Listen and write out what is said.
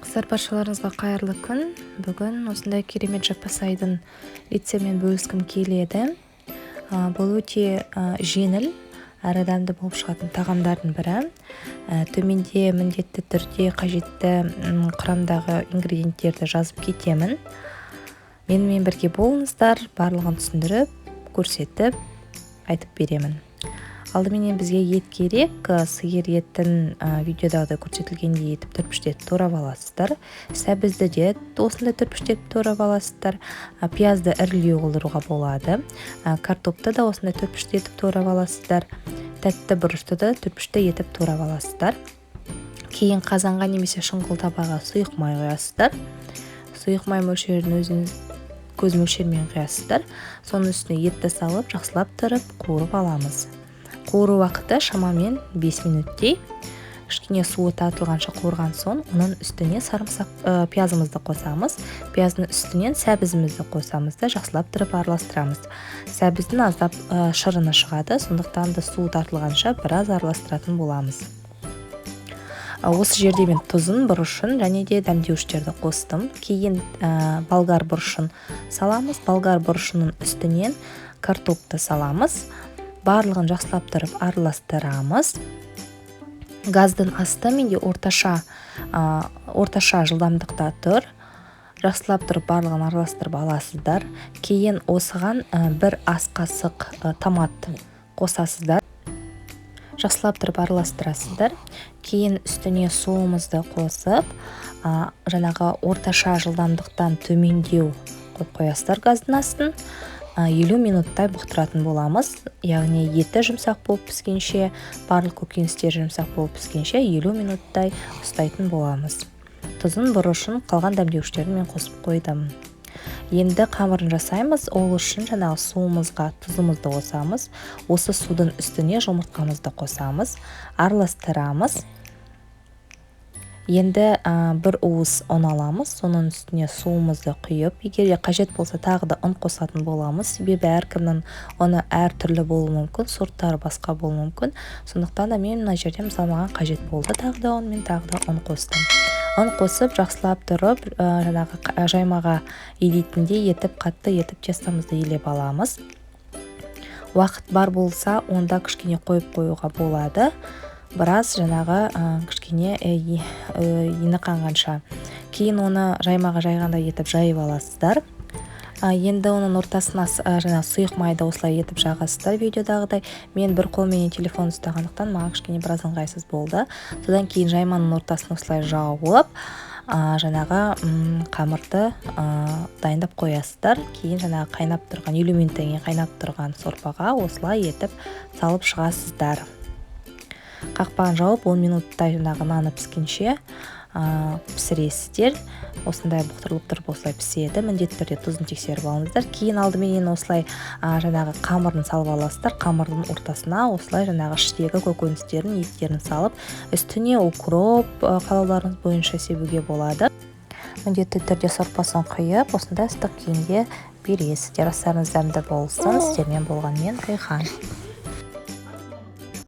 Қыздар, баршаларыңызға қайырлы күн. Бүгін осындай керемет жаппасайдың рецептімен бөліскім келеді. Бұл өте жеңіл әрі дәмді болып шығатын тағамдардың бірі. Төменде міндетті түрде қажетті құрамдағы ингредиенттерді жазып кетемін. Менімен бірге болыңыздар, барлығын түсіндіріп, көрсетіп, айтып беремін. Алдымен бізге ет керек. Сиыр етін видеодағыдай көрсетілгендей етіп түрпіштеп турап аласыздар. Сәбізді де осындай түрпіштеп турап аласыздар. Пиязды ірілеу қылдыруға болады. Картопты да осындай түрпіштеп турап аласыздар. Тәтті бұрышты да түрпішті етіп турап аласыздар. Кейін қазанға немесе шұңғыл табаға сұйық май құясыздар. Сұйық май мөлшерін өзіңіз көз мөлшермен құясыздар. Соның үстіне етті салып, жақсылап тұрып, қуырып аламыз. Қуыру уақыты шамамен 5 минуттей. Кішкене суы татылғанша қуырған соң, оның үстіне сарымсақ пиязымызды қосамыз. Пияздың үстінен сәбізімізді қосамыз да жақсылап тұрып араластырамыз. Сәбіздің аздап шырыны шығады, сондықтан да суы тартылғанша біраз араластыратын боламыз. Осы жерде мен тұзын, бұрышын және де дәмдеуіштерді қостым. Кейін болгар бұрышын саламыз. Болгар бұрышының үстінен картопты саламыз. Барлығын жақсылап тұрып араластырамыз. Газдың асты менде орташа жылдамдықта тұр. Жақсылап тұрып барлығын араластырып аласыздар. Кейін осыған бір ас қасық томат қосасыздар. Жақсылап тұрып араластырасыздар. Кейін үстіне суымызды қосып, жаңағы орташа жылдамдықтан төмендеу қойып қоясыздар газдың астын. 50 минуттай бұқтыратын боламыз. Яғни еті жұмсақ болып піскенше, барлық көкөністер жұмсақ болып піскенше 50 минуттай ұстайтын боламыз. Тұзын, бұрышын, қалған дәмдеуіштерін мен қосып қойдым. Енді қамырын жасаймыз. Ол үшін жаңағы суымызға тұзымызды қосамыз. Осы судың үстіне жұмыртқамызды қосамыз, араластырамыз. Енді бір уыс ұн аламыз, соның үстіне суымызды құйып, егер қажет болса тағы да ұн қосатын боламыз. Себебі әркімнің ұны әр түрлі болуы мүмкін, сорттары басқа болуы мүмкін. Сондықтан да мен мына жерде маған қажет болды, тағы да ұн қостым. Ұн қосып, жақсылап тұрып, жаңағы жаймаға елейтіндей етіп, қатты етіп тестамызды елеп аламыз. Уақыт бар болса, онда кішкене қойып қоюға болады. Біраз жаңағы кішкене ені қанғанша. Кейін оны жаймаға жайғанда етіп жайып аласыздар. Енді оның ортасына сұйық майды осылай етіп жағасыздар видеодағыдай. Мен бір қолмен телефон ұстағандықтан маған кішкене біраз ыңғайсыз болды. Содан кейін жайманың ортасын осылай жауып, жаңағы қамырды дайындап қоясыздар. Кейін жаңағы қайнап тұрған, 50 минуттан кейін қайнап тұрған сорпаға осылай етіп салып шығасыздар. Қақпағын жауып 10 минуттай жаңағы наны піскенше пісіресіздер. Осындай бұқтырылып тұрып осылай піседі. Міндетті түрде тұзын тексеріп алыңыздар. Кейін алдымен осылай жаңағы қамырын салып аласыздар. Қамырдың ортасына осылай жаңағы іштегі көкөністерін, еттерін салып, үстіне укроп қалауларыңыз бойынша себуге болады. Міндетті түрде сорпасын құйып, осындай ыстық күйінде бересіздер. Астарыңыз дәмді болсын. Сіздермен болған мен Райхан.